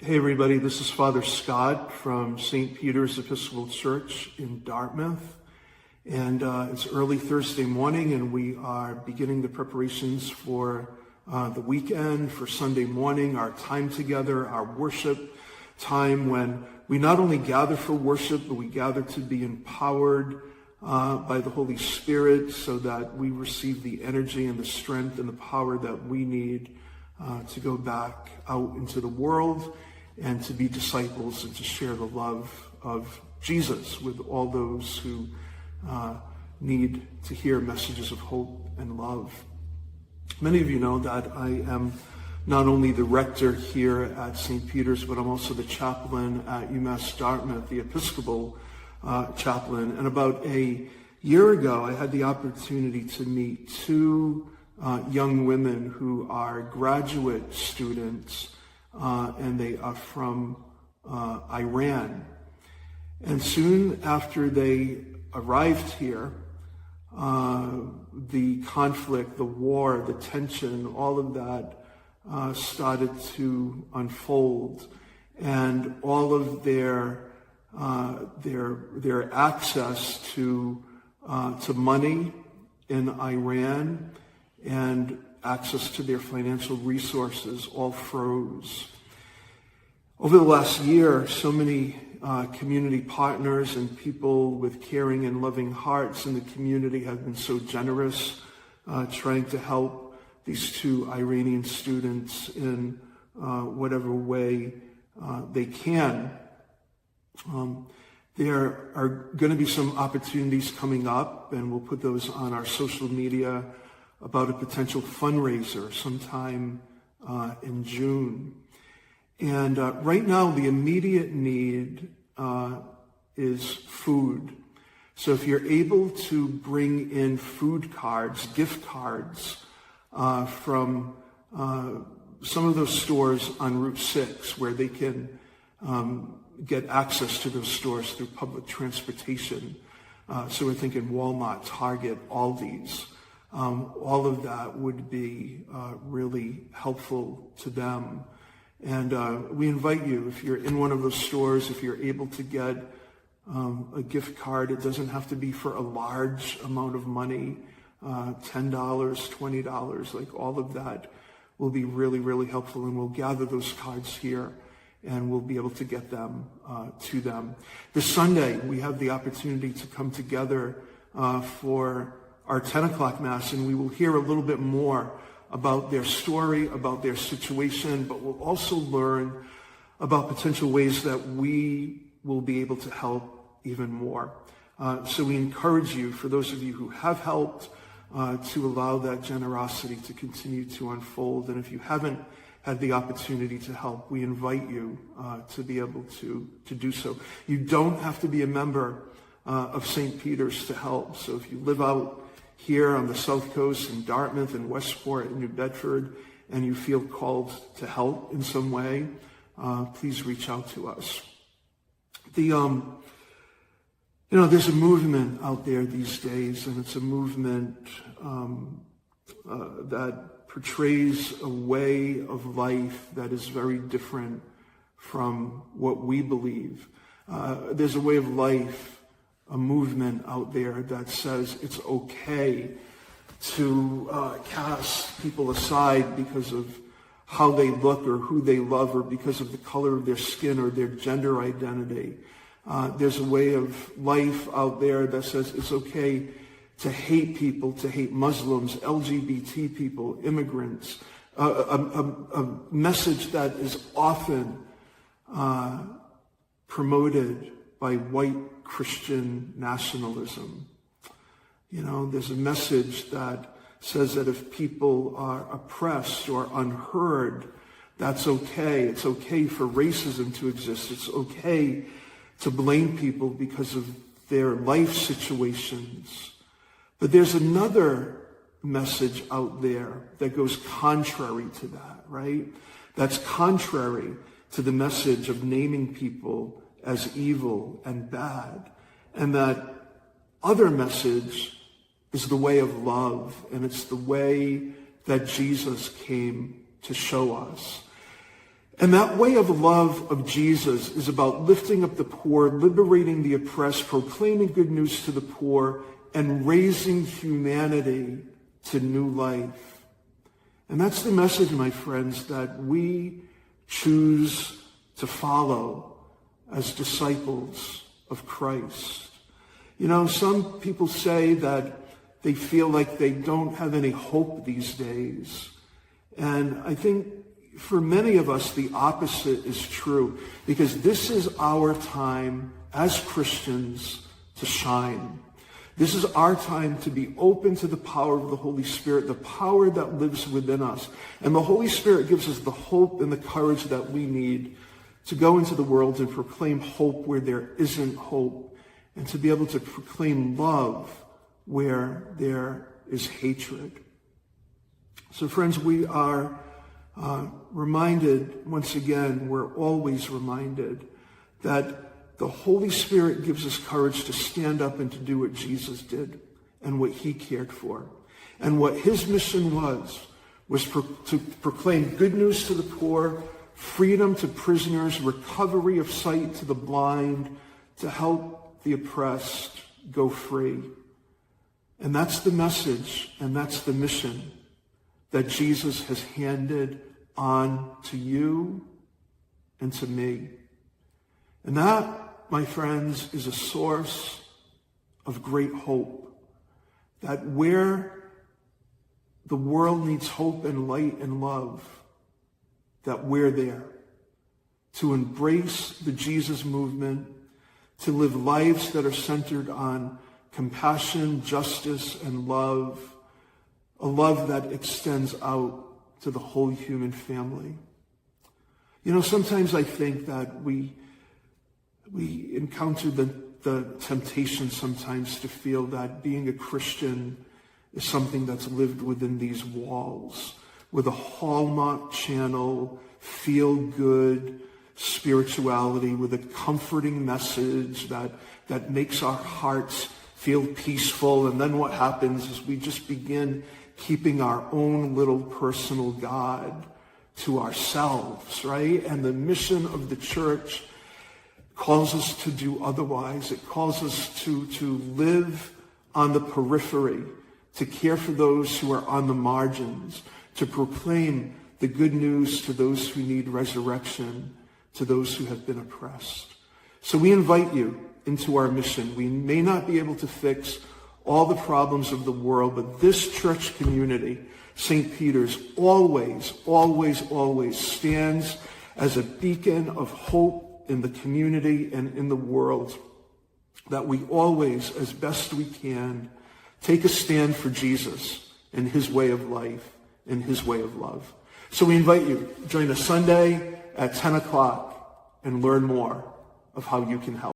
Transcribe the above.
Hey everybody, this is Father Scott from St. Peter's Episcopal Church in Dartmouth. And it's early Thursday morning and we are beginning the preparations for the weekend, for Sunday morning, our time together, our worship time when we not only gather for worship, but we gather to be empowered by the Holy Spirit so that we receive the energy and the strength and the power that we need to go back out into the world and to be disciples and to share the love of Jesus with all those who need to hear messages of hope and love. Many of you know that I am not only the rector here at St. Peter's, but I'm also the chaplain at UMass Dartmouth, the Episcopal chaplain. And about a year ago, I had the opportunity to meet two young women who are graduate students, and they are from Iran. And soon after they arrived here, the conflict, the war, the tension, all of that started to unfold, and all of their access to money in Iran and access to their financial resources all froze. Over the last year, so many community partners and people with caring and loving hearts in the community have been so generous, trying to help these two Iranian students in whatever way they can. There are going to be some opportunities coming up, and we'll put those on our social media about a potential fundraiser sometime in June. And right now, the immediate need is food. So if you're able to bring in food cards, gift cards from some of those stores on Route 6 where they can get access to those stores through public transportation. So we're thinking Walmart, Target, Aldi's. All of that would be really helpful to them. And we invite you, if you're in one of those stores, if you're able to get a gift card, it doesn't have to be for a large amount of money, $10, $20, like all of that will be really, really helpful. And we'll gather those cards here and we'll be able to get them to them. This Sunday, we have the opportunity to come together for our 10 o'clock Mass, and we will hear a little bit more about their story, about their situation, but we'll also learn about potential ways that we will be able to help even more. So we encourage you, for those of you who have helped, to allow that generosity to continue to unfold. And if you haven't had the opportunity to help, we invite you to be able to do so. You don't have to be a member of St. Peter's to help. So if you live out here on the South Coast in Dartmouth and Westport and New Bedford, and you feel called to help in some way, please reach out to us. There's a movement out there these days, and it's a movement that portrays a way of life that is very different from what we believe. There's a way of life, a movement out there that says it's okay to cast people aside because of how they look or who they love or because of the color of their skin or their gender identity. There's a way of life out there that says it's okay to hate people, to hate Muslims, LGBT people, immigrants. A message that is often promoted by white Christian nationalism. There's a message that says that if people are oppressed or unheard, that's okay. It's okay for racism to exist. It's okay to blame people because of their life situations. But there's another message out there that goes contrary to that, right? That's contrary to the message of naming people as evil and bad. And that other message is the way of love, and it's the way that Jesus came to show us. And that way of love of Jesus is about lifting up the poor, liberating the oppressed, proclaiming good news to the poor, and raising humanity to new life. And that's the message, my friends, that we choose to follow as disciples of Christ. You know, some people say that they feel like they don't have any hope these days. And I think for many of us, the opposite is true, because this is our time as Christians to shine. This is our time to be open to the power of the Holy Spirit, the power that lives within us. And the Holy Spirit gives us the hope and the courage that we need to go into the world and proclaim hope where there isn't hope, and to be able to proclaim love where there is hatred. So friends, we are reminded, once again, we're always reminded that the Holy Spirit gives us courage to stand up and to do what Jesus did and what he cared for. And what his mission was to proclaim good news to the poor, freedom to prisoners, recovery of sight to the blind, to help the oppressed go free. And that's the message, and that's the mission that Jesus has handed on to you and to me. And that, my friends, is a source of great hope. That where the world needs hope and light and love, that we're there to embrace the Jesus movement, to live lives that are centered on compassion, justice, and love, a love that extends out to the whole human family. You know, sometimes I think that we encounter the temptation sometimes to feel that being a Christian is something that's lived within these walls, with a Hallmark Channel, feel-good spirituality, with a comforting message that makes our hearts feel peaceful. And then what happens is we just begin keeping our own little personal God to ourselves, right? And the mission of the church calls us to do otherwise. It calls us to live on the periphery, to care for those who are on the margins, to proclaim the good news to those who need resurrection, to those who have been oppressed. So we invite you into our mission. We may not be able to fix all the problems of the world, but this church community, St. Peter's, always, always, always stands as a beacon of hope in the community and in the world, that we always, as best we can, take a stand for Jesus and his way of life and his way of love. So we invite you, join us Sunday at 10 o'clock and learn more of how you can help.